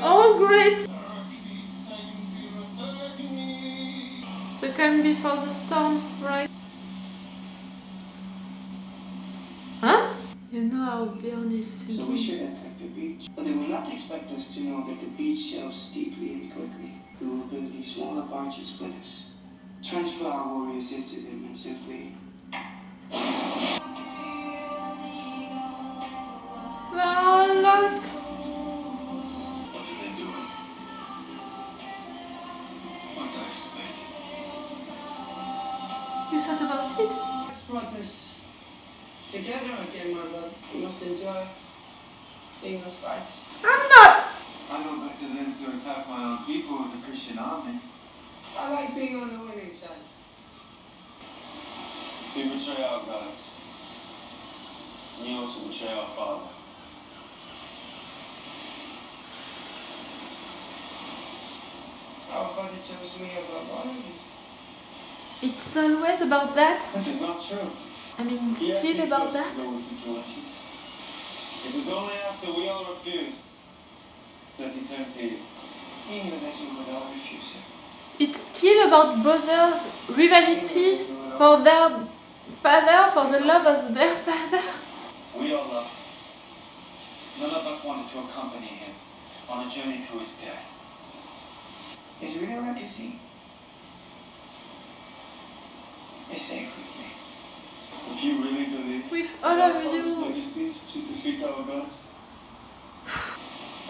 Oh, great! The calm before the storm, right? Huh? You know how Bjorn is singing. So we should attack the beach. But they will not expect us to know that the beach shelves steeply and quickly. We will build these smaller barges with us. Transfer our warriors into them and simply... A lot. What are they doing? What I expected. You thought about it? Let's protest together again, my love. We must enjoy seeing us fight. I'm not! I know better than to attack my own people with the Christian army. I like being on the winning side. We betray our gods. We also betray our father. Our father chose me above all of you. It's always about that. That is not true. I mean, He asked still me about first that. to go with the Georgians. It was only after we all refused that he turned to you. He knew that you would all refuse him. It's still about brothers' rivalry for their father, for the love of their father. We all loved him. None of us wanted to accompany him on a journey to his death. His real legacy is safe with me. If you really believe With all that of our father's you. legacy to defeat our gods,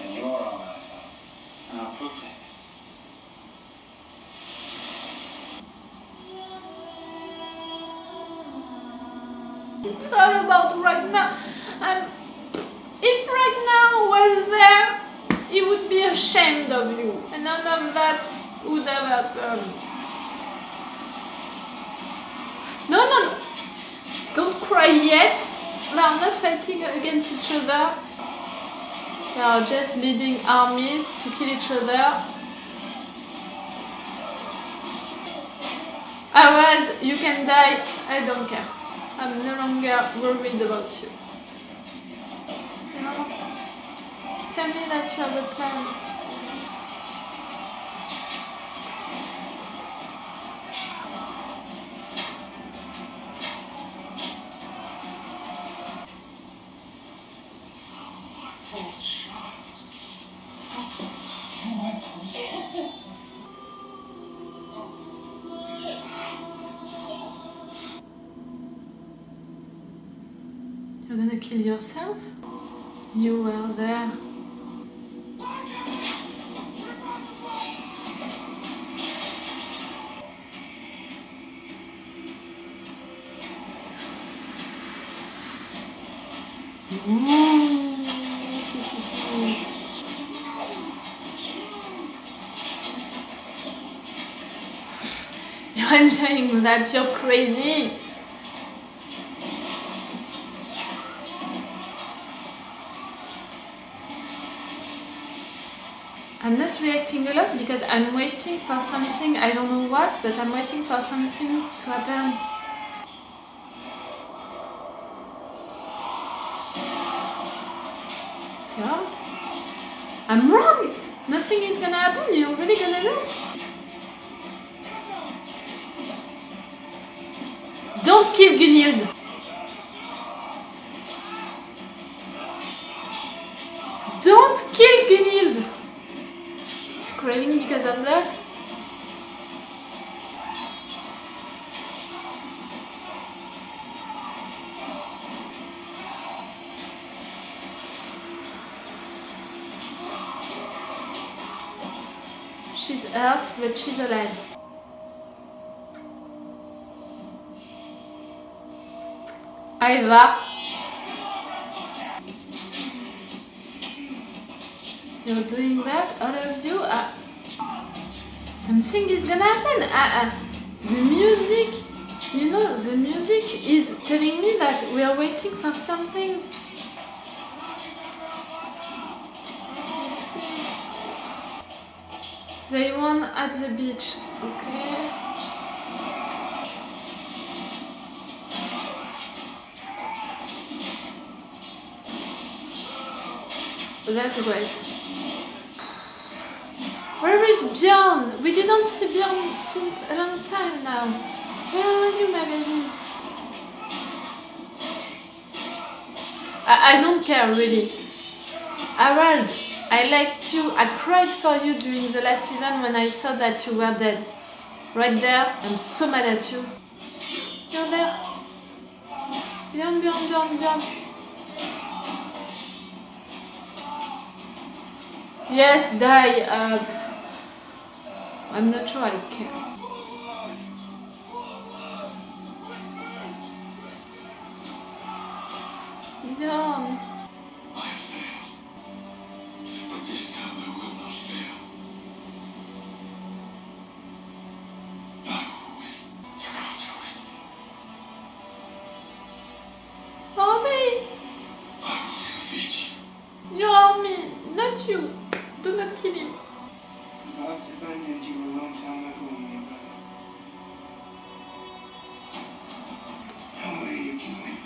then you are our father, and I'll prove it. It's all about Ragnar. If Ragnar was there, he would be ashamed of you, and none of that would have happened. No. Don't cry yet. They are not fighting against each other. They are just leading armies to kill each other. Harald, you can die. I don't care. I'm no longer worried about you. No? Tell me that you have a plan. You're gonna kill yourself? You were there. You're enjoying that, you're crazy. I'm not reacting a lot because I'm waiting for something, I don't know what, but I'm waiting for something to happen. Yeah. I'm wrong! Nothing is gonna happen, you're really gonna lose. Don't kill Gunhild! Don't kill Gunhild! He's crying because of that. She's hurt, but she's alive. Ivar. You're doing that, all of you? Something is gonna happen. The music, you know, the music is telling me that we are waiting for something. They won at the beach, okay? So that's great. Where is Bjorn? We didn't see Bjorn since a long time now. Where are you, my baby? I don't care really. Harold, I liked you. I cried for you during the last season when I saw that you were dead. Right there, I'm so mad at you. You're there. Bjorn, Bjorn, Bjorn, Bjorn. Yes, die. I'm not sure I care. Bjorn. I have failed, but this time I will not fail. I will win. The gods are with me. Army! I will defeat you. Your army, not you. Do not kill him. The gods abandoned you a long time ago, my brother. How are you doing?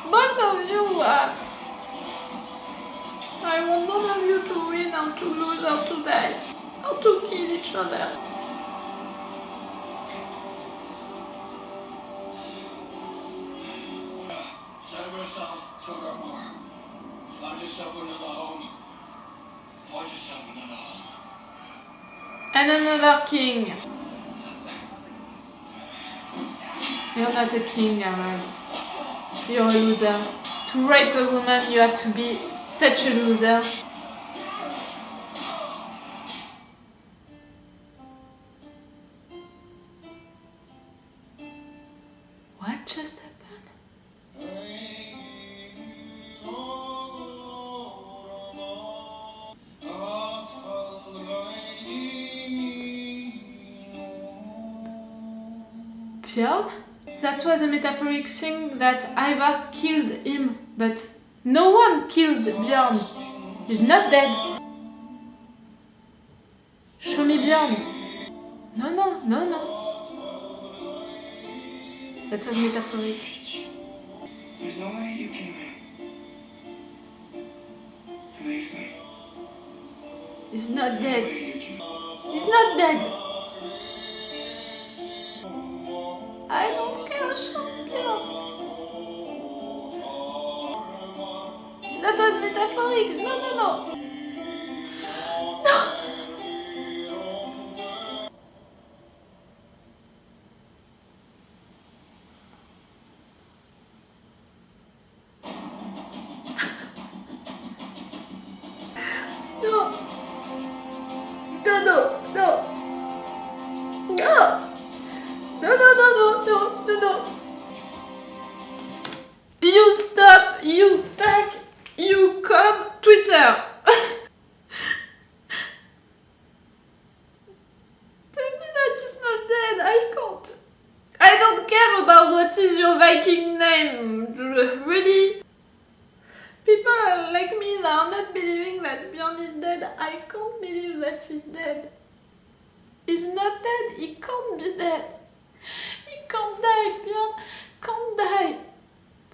Both of you I want none of you to win or to lose or to die. Or to kill each other. Save yourself, Sugarmore. Find yourself another home. Find yourself another home. And another king. You're not a king, Harold. You're a loser. To rape a woman, you have to be such a loser. What just happened? Bjorn? That was a metaphoric thing that Ivar killed him, but no one killed Bjorn. He's not dead. Show me Bjorn. No, no, no, no. That was metaphoric. There's no way you can win. Believe me. He's not No dead. way you can. He's not dead. I don't care, show me Bjorn. That was metaphoric. No, no, no. No. No. No, no, no. No. No, no, no, no, no, no, no. You stop, you tag, you come, Twitter. Tell me that he's not dead, I can't. I don't care about what is your Viking name, really. People like me that are not believing that Bjorn is dead, I can't believe that he's dead. He's not dead, he can't be dead. He can't die, Bjorn can't die.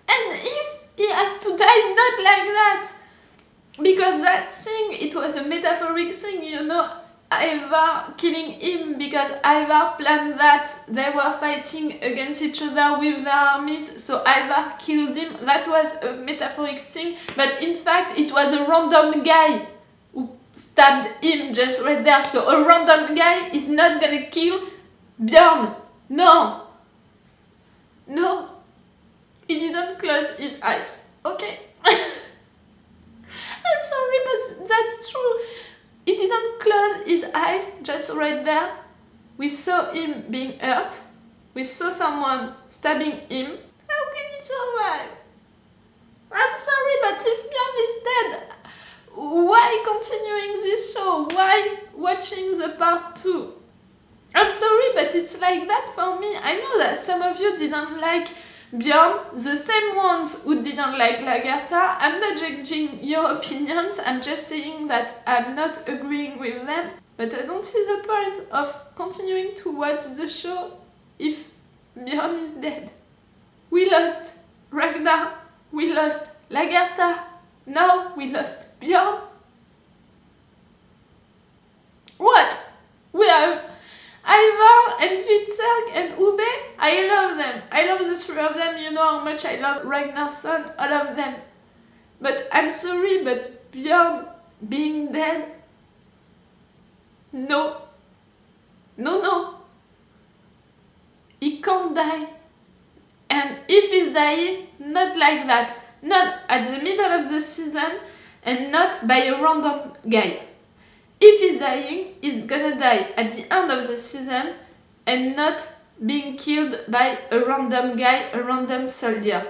And if he has to die, not like that. Because that thing, it was a metaphoric thing, you know. Ivar killing him because Ivar planned that. They were fighting against each other with their armies, so Ivar killed him. That was a metaphoric thing, but in fact it was a random guy who stabbed him just right there. So a random guy is not gonna kill Bjorn. No. No. He didn't close his eyes. Okay. I'm sorry, but that's true. He didn't close his eyes just right there. We saw him being hurt. We saw someone stabbing him. How can he survive? I'm sorry, but if Bjorn is dead, why continuing this show? Why watching the part 2? I'm sorry, but it's like that for me. I know that some of you didn't like Bjorn, the same ones who didn't like Lagertha. I'm not judging your opinions, I'm just saying that I'm not agreeing with them. But I don't see the point of continuing to watch the show if Bjorn is dead. We lost Ragnar, we lost Lagertha, Now we lost Björn. What? We have Ivar and Hvitserk and Ube. I love them. I love the three of them. You know how much I love Ragnarsson, all of them. But I'm sorry, but Björn being dead? No. No. He can't die. And if he's dying, not like that. Not at the middle of the season and not by a random guy. If he's dying, he's gonna die at the end of the season and not being killed by a random guy, a random soldier.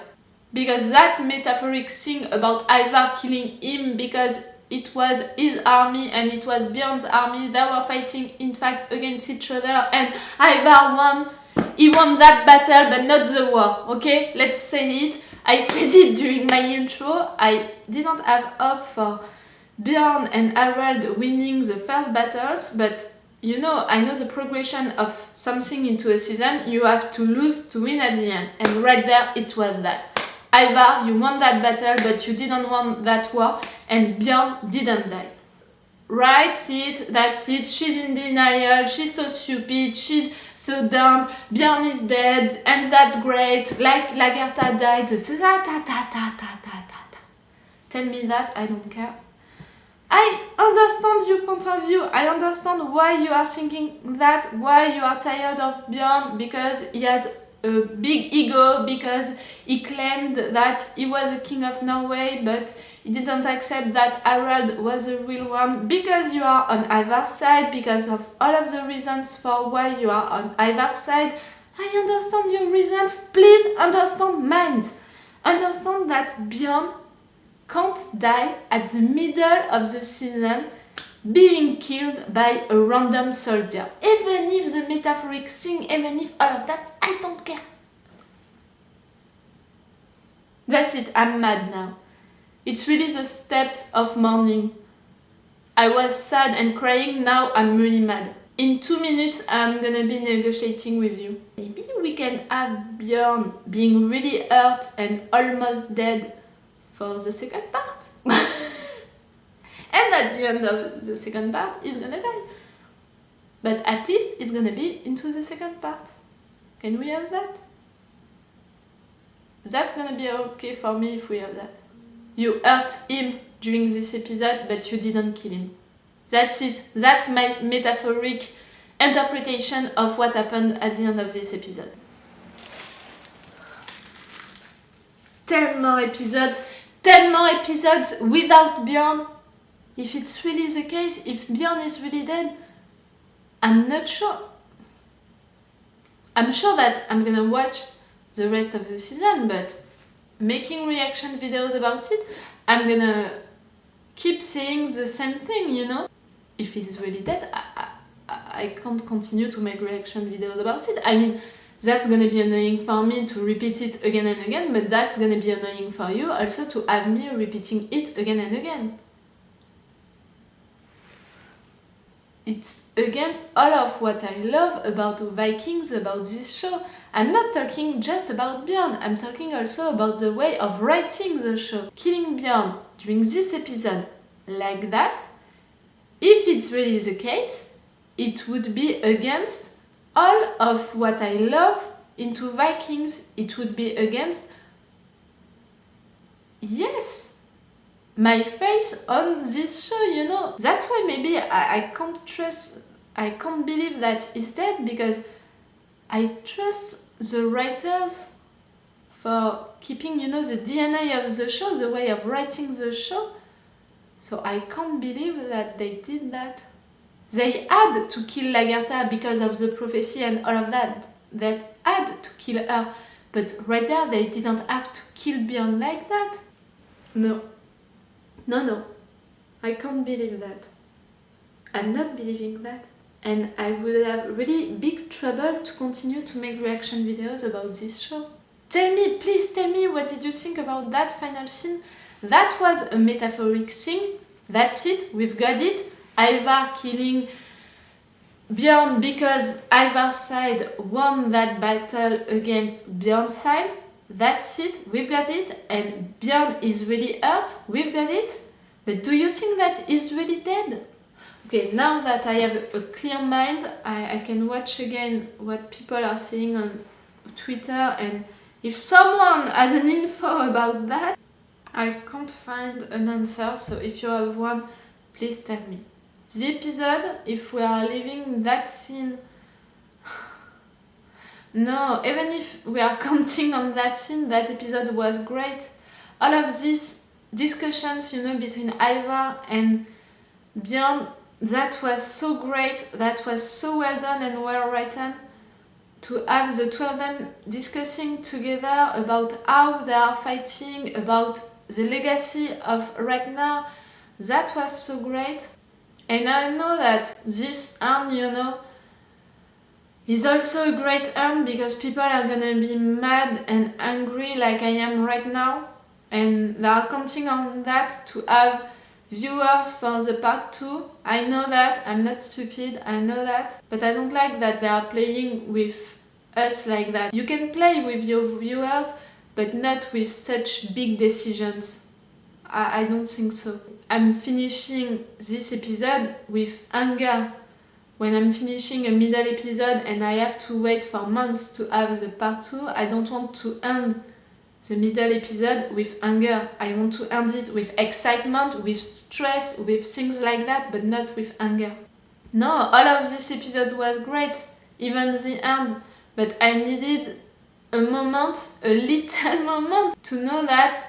Because that metaphoric thing about Ivar killing him because it was his army and it was Björn's army, they were fighting in fact against each other and Ivar won. He won that battle but not the war, okay? Let's say it. I said it during my intro. I didn't have hope for Björn and Harald winning the first battles, but you know, I know the progression of something into a season. You have to lose to win at the end, and right there it was that. Ivar, you won that battle, but you didn't win that war, and Björn didn't die. Right, that's it, she's in denial, she's so stupid, she's so dumb, Björn is dead, and that's great, like Lagertha died, Tell me that, I don't care. I understand your point of view, I understand why you are thinking that, why you are tired of Björn, because he has a big ego, because he claimed that he was a king of Norway, but he didn't accept that Harald was a real one, because you are on Ivar's side, because of all of the reasons for why you are on Ivar's side. I understand your reasons, please understand mine. Understand that Björn can't die at the middle of the season being killed by a random soldier. Even if the metaphoric thing, even if all of that, I don't care. That's it, I'm mad now. It's really the steps of mourning. I was sad and crying, now I'm really mad. In 2 minutes, I'm gonna be negotiating with you. Maybe we can have Björn being really hurt and almost dead for the second part. And at the end of the second part, he's gonna die. But at least it's gonna be into the second part. Can we have that? That's gonna be okay for me if we have that. You hurt him during this episode, but you didn't kill him. That's it. That's my metaphoric interpretation of what happened at the end of this episode. 10 more episodes. 10 more episodes without Björn. If it's really the case, if Björn is really dead, I'm not sure. I'm sure that I'm gonna watch the rest of the season, but making reaction videos about it, I'm gonna keep saying the same thing, you know? If he's really dead, I can't continue to make reaction videos about it. I mean, that's gonna be annoying for me to repeat it again and again, but that's gonna be annoying for you also to have me repeating it again and again. It's against all of what I love about Vikings, about this show. I'm not talking just about Björn, I'm talking also about the way of writing the show. Killing Björn during this episode like that, if it's really the case, it would be against all of what I love into Vikings. It would be against, yes, my face on this show, you know. That's why maybe I can't believe that he's dead, because I trust the writers for keeping, you know, the DNA of the show, the way of writing the show. So I can't believe that they did that. They had to kill Lagertha because of the prophecy and all of that. They had to kill her. But right there, they didn't have to kill Björn like that. No. No. I can't believe that. I'm not believing that. And I would have really big trouble to continue to make reaction videos about this show. Tell me, please tell me, what did you think about that final scene? That was a metaphoric thing. That's it, we've got it. Ivar killing Björn because Ivar's side won that battle against Björn's side. that's it, we've got it, and Björn is really hurt, we've got it, but do you think that he's really dead? Okay, now that I have a clear mind, I can watch again what people are saying on Twitter, and if someone has an info about that, I can't find an answer, so if you have one, please tell me. The episode, if we are leaving that scene... No, even if we are counting on that scene, that episode was great. All of these discussions, you know, between Ivar and Björn, that was so great, that was so well done and well written. To have the two of them discussing together about how they are fighting, about the legacy of Ragnar, that was so great. And I know that this end, you know, is also a great end because people are gonna be mad and angry like I am right now, and they are counting on that to have viewers for the part 2. I know that, I'm not stupid, I know that, but I don't like that they are playing with us like that. You can play with your viewers, but not with such big decisions. I don't think so. I'm finishing this episode with anger. When I'm finishing a middle episode and I have to wait for months to have the part 2, I don't want to end the middle episode with anger. I want to end it with excitement, with stress, with things like that, but not with anger. No, all of this episode was great, even the end, but I needed a moment, a little moment, to know that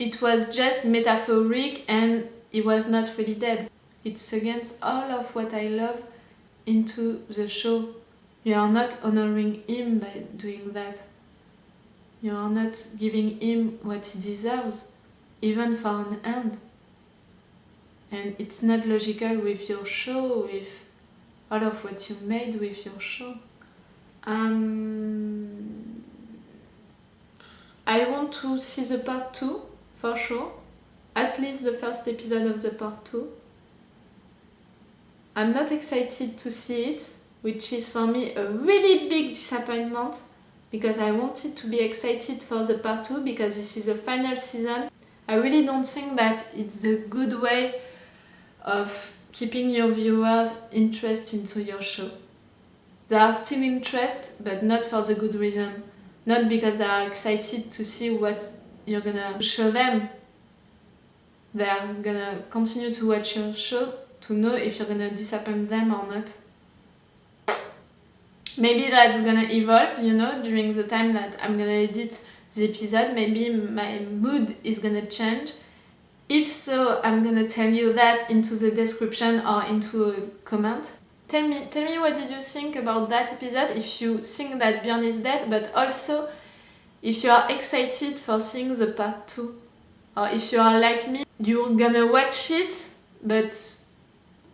it was just metaphoric and he was not really dead. It's against all of what I love into the show. You are not honoring him by doing that. You are not giving him what he deserves, even for an end. And it's not logical with your show, with all of what you made with your show. I want to see the part 2, for sure. At least the first episode of the part 2. I'm not excited to see it, which is for me a really big disappointment, because I wanted to be excited for the part 2 because this is the final season. I really don't think that it's a good way of keeping your viewers interested into your show. They are still interested, but not for the good reason. Not because they are excited to see what you're gonna show them. They are gonna continue to watch your show to know if you're gonna disappoint them or not. Maybe that's gonna evolve, you know, during the time that I'm gonna edit the episode. Maybe my mood is gonna change. If so, I'm gonna tell you that into the description or into a comment. Tell me what did you think about that episode, if you think that Björn is dead, but also if you are excited for seeing the part 2. Or if you are like me, you're gonna watch it, but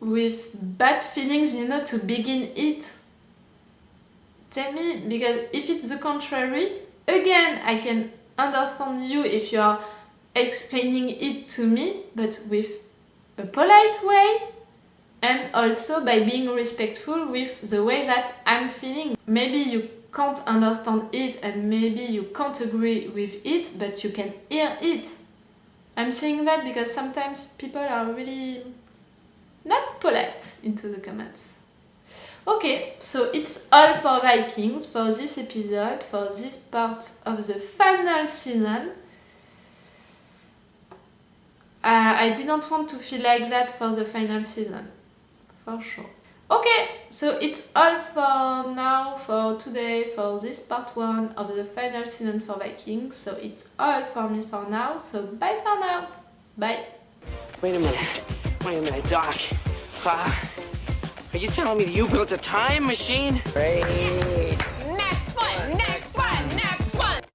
with bad feelings, you know, to begin it. Tell me, because if it's the contrary, again, I can understand you if you are explaining it to me, but with a polite way, and also by being respectful with the way that I'm feeling. Maybe you can't understand it and maybe you can't agree with it, but you can hear it. I'm saying that because sometimes people are really not polite into the comments. Okay, so it's all for Vikings for this episode, for this part of the final season. I didn't want to feel like that for the final season, for sure. Okay, so it's all for now, for today, for this part 1 of the final season for Vikings. So it's all for me for now, so bye for now. Bye. Wait a minute, Doc. Are you telling me that you built a time machine? Hey.